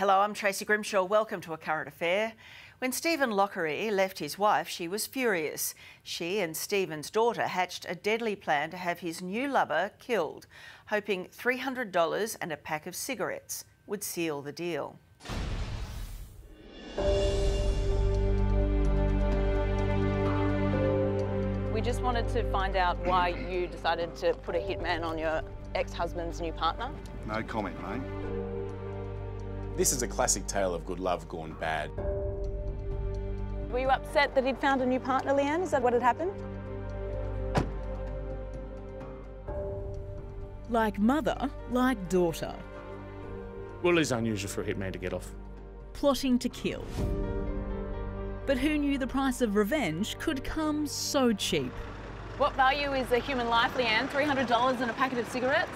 Hello, I'm Tracy Grimshaw. Welcome to A Current Affair. When Stephen Lockery left his wife, she was furious. She and Stephen's daughter hatched a deadly plan to have his new lover killed, hoping $300 and a pack of cigarettes would seal the deal. We just wanted to find out why you decided to put a hitman on your ex-husband's new partner. No comment, mate. This is a classic tale of good love gone bad. Were you upset that he'd found a new partner, Leanne? Is that what had happened? Like mother, like daughter. Well, it's unusual for a hitman to get off. Plotting to kill. But who knew the price of revenge could come so cheap? What value is a human life, Leanne? $300 and a packet of cigarettes?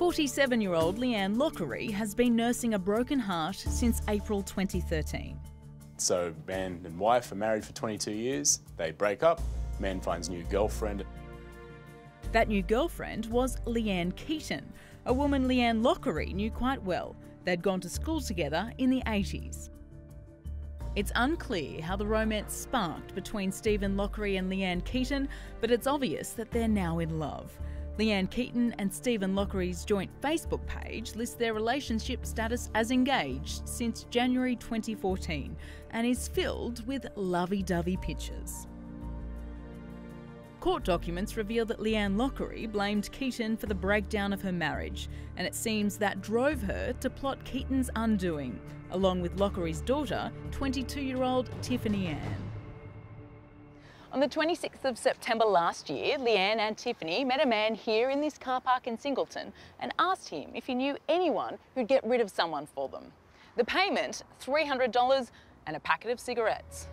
"47-year-old Leanne Lockery has been nursing a broken heart since April 2013. So man and wife are married for 22 years, they break up, man finds new girlfriend. That new girlfriend was Leanne Keaton, a woman Leanne Lockery knew quite well. They'd gone to school together in the 80s. It's unclear how the romance sparked between Stephen Lockery and Leanne Keaton, but it's obvious that they're now in love. Leanne Keaton and Stephen Lockery's joint Facebook page lists their relationship status as engaged since January 2014 and is filled with lovey-dovey pictures. Court documents reveal that Leanne Lockery blamed Keaton for the breakdown of her marriage, and it seems that drove her to plot Keaton's undoing, along with Lockery's daughter, 22-year-old Tiffany Ann. On the 26th of September last year, Leanne and Tiffany met a man here in this car park in Singleton and asked him if he knew anyone who'd get rid of someone for them. The payment, $300 and a packet of cigarettes.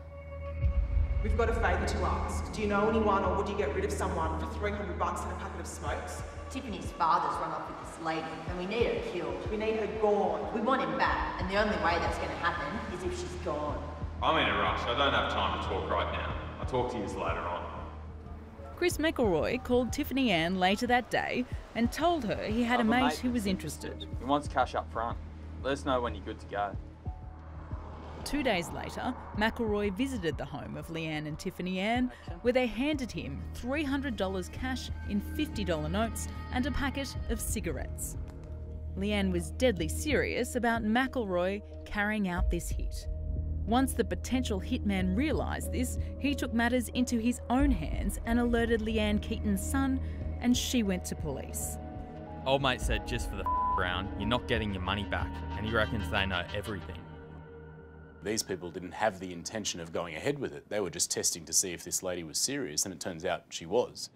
We've got a favour to ask. Do you know anyone, or would you get rid of someone for $300 and a packet of smokes? Tiffany's father's run off with this lady and we need her killed. We need her gone. We want him back, and the only way that's going to happen is if she's gone. I'm in a rush. I don't have time to talk right now. I'll talk to you later on. Chris McElroy called Tiffany Ann later that day and told her he had a mate who was interested. He wants cash up front. Let us know when you're good to go. 2 days later, McElroy visited the home of Leanne and Tiffany Ann, where they handed him $300 cash in $50 notes and a packet of cigarettes. Leanne was deadly serious about McElroy carrying out this hit. Once the potential hitman realised this, he took matters into his own hands and alerted Leanne Keaton's son, and she went to police. Old mate said just for the round, you're not getting your money back, and he reckons they know everything. These people didn't have the intention of going ahead with it. They were just testing to see if this lady was serious, and it turns out she was.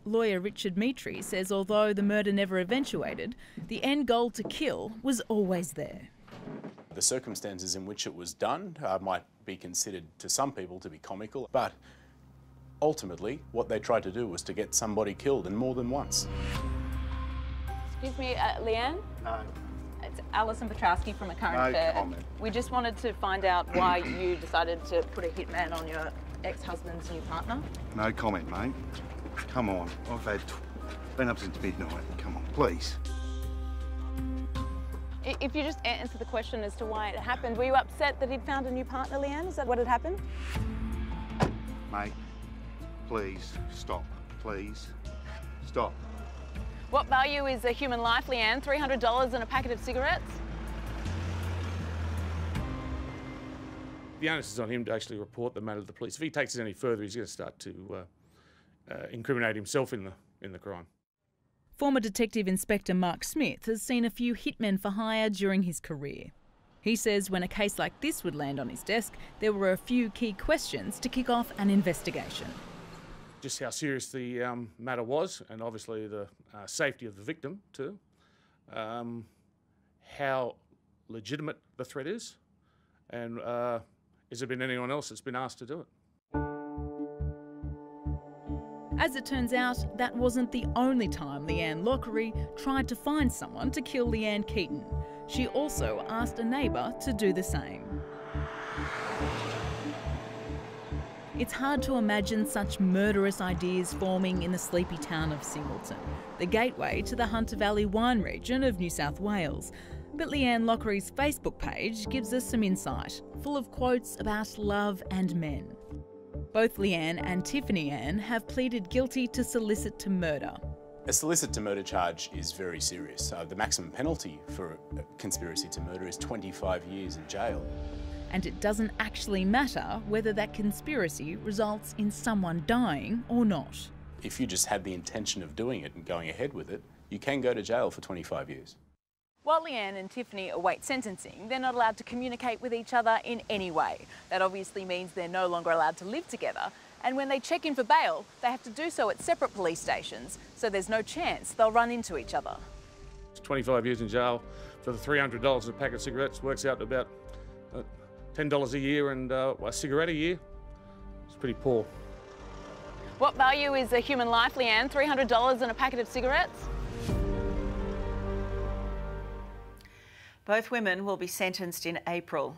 Lawyer Richard Mitri says although the murder never eventuated, the end goal to kill was always there. The circumstances in which it was done might be considered to some people to be comical, but ultimately what they tried to do was to get somebody killed, and more than once. Excuse me, Leanne? No. It's Alison Petrowski from A Current Affair. Comment. We just wanted to find out why you decided to put a hitman on your ex-husband's new partner. No comment, mate. Come on. I've been up since midnight. Come on, please. If you just answer the question as to why it happened, were you upset that he'd found a new partner, Leanne? Is that what had happened? Mate, please, stop. Please, stop. What value is a human life, Leanne? $300 and a packet of cigarettes? The onus is on him to actually report the matter to the police. If he takes it any further, he's going to start to incriminate himself in the crime. Former Detective Inspector Mark Smith has seen a few hitmen for hire during his career. He says when a case like this would land on his desk, there were a few key questions to kick off an investigation. Just how serious the matter was, and obviously the safety of the victim too. How legitimate the threat is, and has there been anyone else that's been asked to do it? As it turns out, that wasn't the only time Leanne Lockery tried to find someone to kill Leanne Keaton. She also asked a neighbour to do the same. It's hard to imagine such murderous ideas forming in the sleepy town of Singleton, the gateway to the Hunter Valley wine region of New South Wales. But Leanne Lockery's Facebook page gives us some insight, full of quotes about love and men. Both Leanne and Tiffany Ann have pleaded guilty to solicit to murder. A solicit to murder charge is very serious. The maximum penalty for a conspiracy to murder is 25 years in jail. And it doesn't actually matter whether that conspiracy results in someone dying or not. If you just had the intention of doing it and going ahead with it, you can go to jail for 25 years. While Leanne and Tiffany await sentencing, they're not allowed to communicate with each other in any way. That obviously means they're no longer allowed to live together. And when they check in for bail, they have to do so at separate police stations, so there's no chance they'll run into each other. 25 years in jail for the $300 a pack of cigarettes works out to about $10 a year and a cigarette a year. It's pretty poor. What value is a human life, Leanne? $300 and a packet of cigarettes? Both women will be sentenced in April.